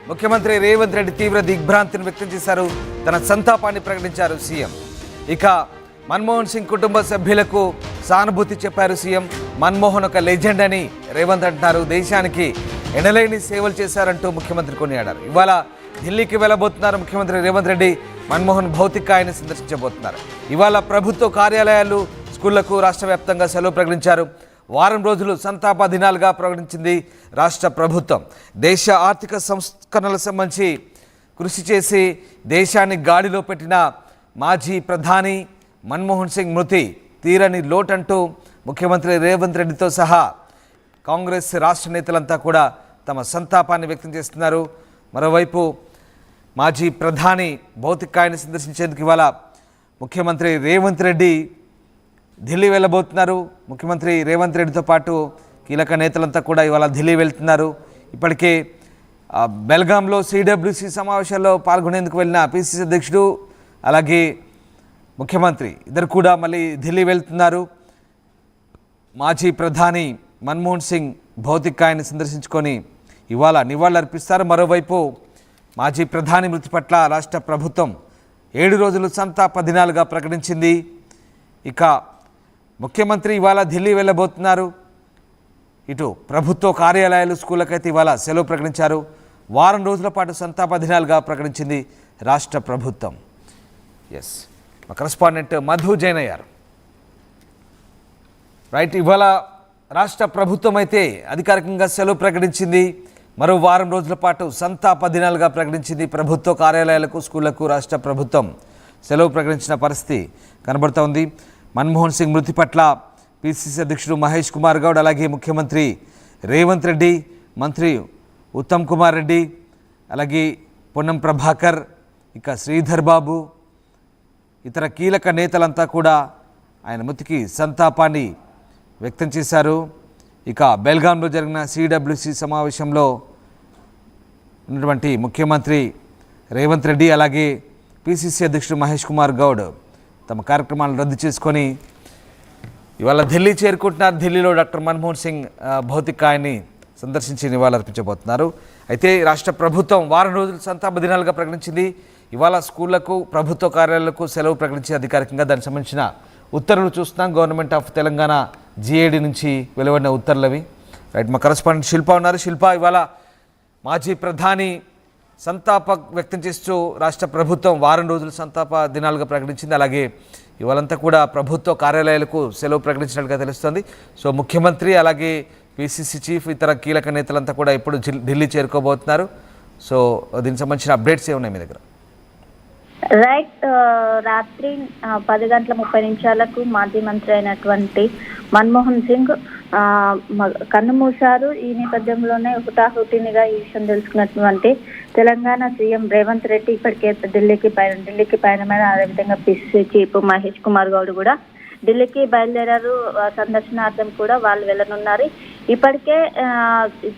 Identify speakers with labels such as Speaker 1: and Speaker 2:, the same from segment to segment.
Speaker 1: ముఖ్యమంత్రి రేవంత్ రెడ్డి తీవ్ర దిగ్భ్రాంతిని వ్యక్తం చేశారు. తన సంతాపాన్ని ప్రకటించారు సీఎం. ఇక మన్మోహన్ సింగ్ కుటుంబ సభ్యులకు సానుభూతి చెప్పారు సీఎం. మన్మోహన్ ఒక లెజెండ్ అని రేవంత్ అంటున్నారు. దేశానికి ఎనలేని సేవలు చేశారంటూ ముఖ్యమంత్రి కొనియాడారు. ఇవాళ ఢిల్లీకి వెళ్ళబోతున్నారు ముఖ్యమంత్రి రేవంత్ రెడ్డి. మన్మోహన్ భౌతికాయాన్ని సందర్శించబోతున్నారు. ఇవాళ ప్రభుత్వ కార్యాలయాలు, స్కూళ్లకు రాష్ట్ర వ్యాప్తంగా సెలవు ప్రకటించారు. వారం రోజులు సంతాప దినాలుగా ప్రకటించింది రాష్ట్ర ప్రభుత్వం. దేశ ఆర్థిక సంస్కరణలకు సంబంధించి కృషి చేసి దేశాన్ని గాడిలో పెట్టిన మాజీ ప్రధాని మన్మోహన్ సింగ్ మృతి తీరని లోటంటూ ముఖ్యమంత్రి రేవంత్ రెడ్డితో సహా కాంగ్రెస్ రాష్ట్ర నేతలంతా కూడా తమ సంతాపాన్ని వ్యక్తం చేస్తున్నారు. మరోవైపు మాజీ ప్రధాని భౌతికాయాన్ని సందర్శించేందుకు ఇవాళ ముఖ్యమంత్రి రేవంత్ రెడ్డి ఢిల్లీ వెళ్ళబోతున్నారు. ముఖ్యమంత్రి రేవంత్ రెడ్డితో పాటు కీలక నేతలంతా కూడా ఇవాళ ఢిల్లీ వెళ్తున్నారు. ఇప్పటికే బెల్గాంలో సిడబ్ల్యూసి సమావేశాల్లో పాల్గొనేందుకు వెళ్ళిన పిసిసి అధ్యక్షుడు అలాగే ముఖ్యమంత్రి ఇద్దరు కూడా మళ్ళీ ఢిల్లీ వెళ్తున్నారు. మాజీ ప్రధాని మన్మోహన్ సింగ్ భౌతికాయాన్ని సందర్శించుకొని ఇవాళ నివాళులర్పిస్తారు. మరోవైపు మాజీ ప్రధాని మృతి పట్ల రాష్ట్ర ప్రభుత్వం 7 రోజులు సంతాప దినాలుగా ప్రకటించింది. ఇక ముఖ్యమంత్రి ఇవాళ ఢిల్లీ వెళ్ళబోతున్నారు. ఇటు ప్రభుత్వ కార్యాలయాలు, స్కూళ్ళకైతే ఇవాళ సెలవు ప్రకటించారు. వారం రోజుల పాటు సంతాప దినాలుగా ప్రకటించింది రాష్ట్ర ప్రభుత్వం. ఎస్, మా కరెస్పాండెంట్ మధు జైన్ అయ్యారు. రైట్, ఇవాళ రాష్ట్ర ప్రభుత్వం అయితే అధికారికంగా సెలవు ప్రకటించింది. మరో వారం రోజుల పాటు సంతాప దినాలుగా ప్రకటించింది. ప్రభుత్వ కార్యాలయాలకు, స్కూళ్లకు రాష్ట్ర ప్రభుత్వం సెలవు ప్రకటించిన పరిస్థితి కనబడుతోంది. మన్మోహన్ సింగ్ మృతి పట్ల పిసిసి అధ్యక్షుడు మహేష్ కుమార్ గౌడ్, అలాగే ముఖ్యమంత్రి రేవంత్ రెడ్డి, మంత్రి ఉత్తమ్ కుమార్ రెడ్డి, అలాగే పొన్నం ప్రభాకర్, ఇక శ్రీధర్ బాబు, ఇతర కీలక నేతలంతా కూడా ఆయన మృతికి సంతాపాన్ని వ్యక్తం చేశారు. ఇక బెల్గాంలో జరిగిన సిడబ్ల్యూసి సమావేశంలో ఉన్నటువంటి ముఖ్యమంత్రి రేవంత్ రెడ్డి అలాగే పిసిసి అధ్యక్షుడు మహేష్ కుమార్ గౌడ్ తమ కార్యక్రమాలను రద్దు చేసుకొని ఇవాళ ఢిల్లీ చేరుకుంటున్నారు. ఢిల్లీలో డాక్టర్ మన్మోహన్ సింగ్ భౌతికాయాన్ని సందర్శించి నివాళులర్పించబోతున్నారు. అయితే రాష్ట్ర ప్రభుత్వం వారం రోజులు సంతాప దినాలుగా ప్రకటించింది. ఇవాళ స్కూళ్లకు, ప్రభుత్వ కార్యాలయాలకు సెలవు ప్రకటించి అధికారికంగా దానికి సంబంధించిన ఉత్తర్వులు చూస్తున్నాం. గవర్నమెంట్ ఆఫ్ తెలంగాణ జిఏడి నుంచి వెలువడిన ఉత్తర్వులవి. రైట్, మా కరెస్పాండెంట్ శిల్ప ఉన్నారు. శిల్ప, ఇవాళ మాజీ ప్రధాని సంతాప వ్యక్తం చేస్తూ రాష్ట్ర ప్రభుత్వం వారం రోజులు సంతాప దినాలుగా ప్రకటించింది. అలాగే ఇవాళంతా కూడా ప్రభుత్వ కార్యాలయాలకు సెలవు ప్రకటించినట్టుగా తెలుస్తుంది. సో ముఖ్యమంత్రి అలాగే పిసిసి చీఫ్, ఇతర కీలక నేతలంతా కూడా ఇప్పుడు ఢిల్లీ చేరుకోబోతున్నారు. సో దీనికి సంబంధించిన అప్డేట్స్ ఏమున్నాయి మీ దగ్గర?
Speaker 2: రైట్, రాత్రి 10:30 మాజీ మంత్రి అయినటువంటి మన్మోహన్ సింగ్ కన్నుమూశారు. ఈ నేపథ్యంలోనే హుటాహుటినిగా ఈ విషయం తెలుసుకున్నటువంటి తెలంగాణ సీఎం రేవంత్ రెడ్డి ఇప్పటికే ఢిల్లీకి పయనమైన, అదేవిధంగా పిసిసి చీఫ్ మహేష్ కుమార్ గౌడ్ కూడా ఢిల్లీకి బయలుదేరారు. సందర్శనార్థం కూడా వాళ్ళు వెళ్ళనున్నారు. ఇప్పటికే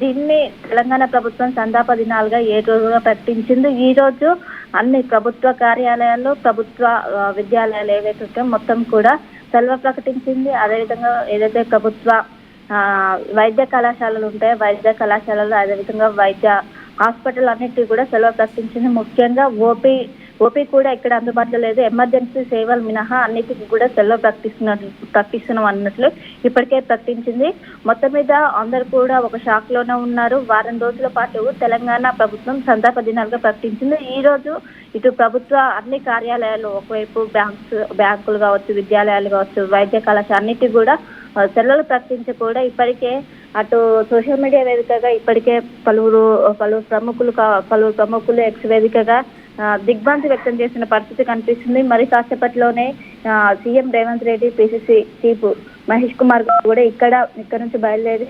Speaker 2: దీన్ని తెలంగాణ ప్రభుత్వం సంతాప దినాలుగా 7 రోజులుగా ప్రకటించింది. ఈ రోజు అన్ని ప్రభుత్వ కార్యాలయాల్లో, ప్రభుత్వ విద్యాలయాలు ఏవైతే మొత్తం కూడా సెలవు ప్రకటించింది. అదేవిధంగా ఏదైతే ప్రభుత్వ వైద్య కళాశాలలు ఉంటాయో, వైద్య కళాశాలలు, అదేవిధంగా వైద్య హాస్పిటల్ అన్నిటికీ కూడా సెలవు ప్రకటించింది. ముఖ్యంగా ఓపీ కూడా ఇక్కడ అందుబాటులో లేదు. ఎమర్జెన్సీ సేవలు మినహా అన్నిటికీ కూడా సెలవు ప్రకటిస్తున్నాం అన్నట్లు ఇప్పటికే ప్రకటించింది. మొత్తం మీద అందరూ కూడా ఒక షాక్ లోనే ఉన్నారు. వారం రోజుల పాటు తెలంగాణ ప్రభుత్వం సంతాప దినాలుగా ప్రకటించింది. ఈ రోజు ఇటు ప్రభుత్వ అన్ని కార్యాలయాలు, ఒకవైపు బ్యాంకులు కావచ్చు, విద్యాలయాలు కావచ్చు, వైద్య కళాశాల అన్నిటికీ కూడా సెలవులు ప్రకటించి కూడా ఇప్పటికే అటు సోషల్ మీడియా వేదికగా ఇప్పటికే పలువురు ప్రముఖులు ఎక్స్ వేదికగా దిగ్భ్రాంతి వ్యక్తం చేసిన పరిస్థితి కనిపిస్తుంది. మరి కాసేపట్లోనే CM Revanth Reddy, PCC chief Mahesh Kumar కూడా ఇక్కడ నుంచి బయలుదేరి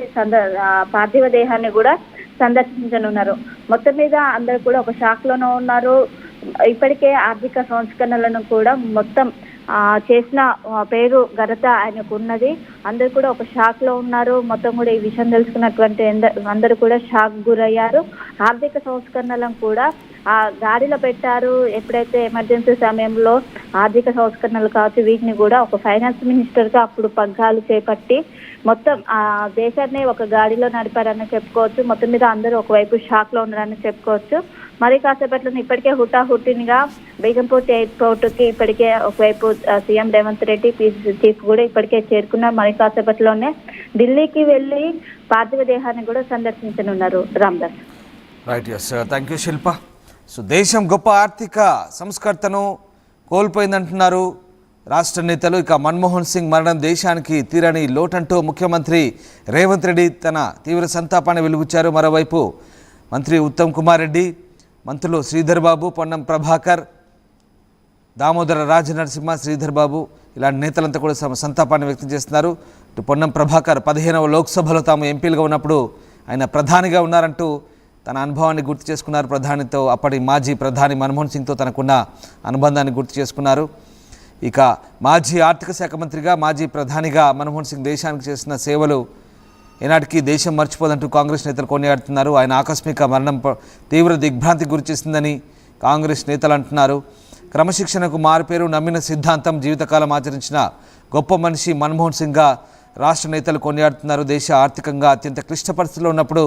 Speaker 2: పార్థివ దేహాన్ని కూడా సందర్శించనున్నారు. మొత్తం మీద అందరూ కూడా ఒక షాక్ లోనే ఉన్నారు. ఇప్పటికే ఆర్థిక సంస్కరణలను కూడా మొత్తం చేసిన పేరు ఘనత ఆయనకు ఉన్నది. అందరూ కూడా ఒక షాక్ లో ఉన్నారు. మొత్తం కూడా ఈ విషయం తెలుసుకున్నటువంటి అందరూ కూడా షాక్ గురయ్యారు. ఆర్థిక సంస్కరణలను కూడా ఆ గాడిలో పెట్టారు. ఎప్పుడైతే ఎమర్జెన్సీ సమయంలో ఆర్థిక సంస్కరణలు కావచ్చు, వీటిని కూడా ఒక ఫైనాన్స్ మినిస్టర్ గా అప్పుడు పగ్గాలు చేపట్టి మొత్తం ఆ దేశాన్ని ఒక గాడిలో నడిపారని చెప్పుకోవచ్చు. మొత్తం మీద అందరూ ఒకవైపు షాక్ లో ఉన్నారని చెప్పుకోవచ్చు. మరి కాసేపట్లో ఇప్పటికే హుటాహుటినిగా బేగంపూర్ ఎయిర్పోర్ట్ కి ఇప్పటికే ఒకవైపు CM Revanth Reddy, PCC chief కూడా ఇప్పటికే చేరుకున్నారు. మరి కాసేపట్లోనే ఢిల్లీకి వెళ్లి పార్థివ దేహాన్ని కూడా సందర్శించనున్నారు. Ramdas.
Speaker 1: Right, yes, thank you Shilpa. So దేశం గొప్ప ఆర్థిక సంస్కర్తను కోల్పోయిందంటున్నారు రాష్ట్ర నేతలు. ఇక మన్మోహన్ సింగ్ మరణం దేశానికి తీరని లోటంటూ ముఖ్యమంత్రి రేవంత్ రెడ్డి తన తీవ్ర సంతాపాన్ని వెలుగుచ్చారు. మరోవైపు మంత్రి ఉత్తమ్ కుమార్ రెడ్డి, మంత్రులు శ్రీధర్ బాబు, పొన్నం ప్రభాకర్, దామోదర రాజనరసింహ, శ్రీధర్ బాబు ఇలాంటి నేతలంతా కూడా సంతాపాన్ని వ్యక్తం చేస్తున్నారు. ఇటు పొన్నం ప్రభాకర్ 15వ లోక్సభలో తాము ఎంపీలుగా ఉన్నప్పుడు ఆయన ప్రధానిగా ఉన్నారంటూ తన అనుభవాన్ని గుర్తు చేసుకున్నారు. ప్రధానితో, అప్పటి మాజీ ప్రధాని మన్మోహన్ సింగ్తో తనకున్న అనుబంధాన్ని గుర్తు చేసుకున్నారు. ఇక మాజీ ఆర్థిక శాఖ మంత్రిగా, మాజీ ప్రధానిగా మన్మోహన్ సింగ్ దేశానికి చేసిన సేవలు ఏనాటికి దేశం మర్చిపోదంటూ కాంగ్రెస్ నేతలు కొనియాడుతున్నారు. ఆయన ఆకస్మిక మరణం తీవ్ర దిగ్భ్రాంతికి గురిచేస్తుందని కాంగ్రెస్ నేతలు అంటున్నారు. క్రమశిక్షణకు మారుపేరు, నమ్మిన సిద్ధాంతం, జీవితకాలం ఆచరించిన గొప్ప మనిషి మన్మోహన్ సింగ్గా రాష్ట్ర నేతలు కొనియాడుతున్నారు. దేశ ఆర్థికంగా అత్యంత క్లిష్ట పరిస్థితుల్లో ఉన్నప్పుడు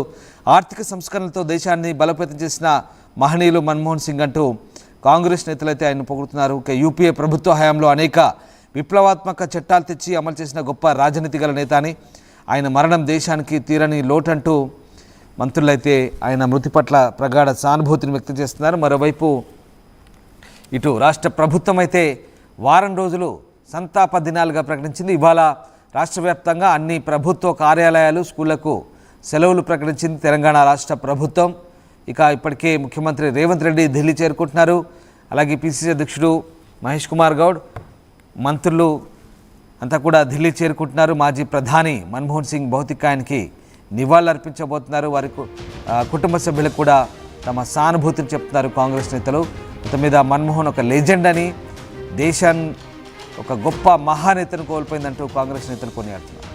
Speaker 1: ఆర్థిక సంస్కరణలతో దేశాన్ని బలోపేతం చేసిన మహనీయులు మన్మోహన్ సింగ్ అంటూ కాంగ్రెస్ నేతలైతే ఆయన పొగుడుతున్నారు. ఇక యూపీఏ ప్రభుత్వ హయాంలో అనేక విప్లవాత్మక చట్టాలు తెచ్చి అమలు చేసిన గొప్ప రాజనీతి గల నేత అని, ఆయన మరణం దేశానికి తీరని లోటంటూ మంత్రులైతే ఆయన మృతి పట్ల ప్రగాఢ సానుభూతిని వ్యక్తం చేస్తున్నారు. మరోవైపు ఇటు రాష్ట్ర ప్రభుత్వం అయితే వారం రోజులు సంతాప దినాలుగా ప్రకటించింది. ఇవాళ రాష్ట్ర వ్యాప్తంగా అన్ని ప్రభుత్వ కార్యాలయాలు, స్కూళ్లకు సెలవులు ప్రకటించింది తెలంగాణ రాష్ట్ర ప్రభుత్వం. ఇక ఇప్పటికే ముఖ్యమంత్రి రేవంత్ రెడ్డి ఢిల్లీ చేరుకుంటున్నారు. అలాగే పిసిసి అధ్యక్షుడు మహేష్ కుమార్ గౌడ్, మంత్రులు అంతా కూడా ఢిల్లీ చేరుకుంటున్నారు. మాజీ ప్రధాని మన్మోహన్ సింగ్ భౌతికాయానికి నివాళులర్పించబోతున్నారు. వారి కుటుంబ సభ్యులకు కూడా తమ సానుభూతిని చెప్తున్నారు కాంగ్రెస్ నేతలు. మొత్తం మీద మన్మోహన్ ఒక లెజెండ్ అని, దేశాన్ని ఒక గొప్ప మహానేతను కోల్పోయిందంటూ కాంగ్రెస్ నేతలు కొనియాడుతున్నారు.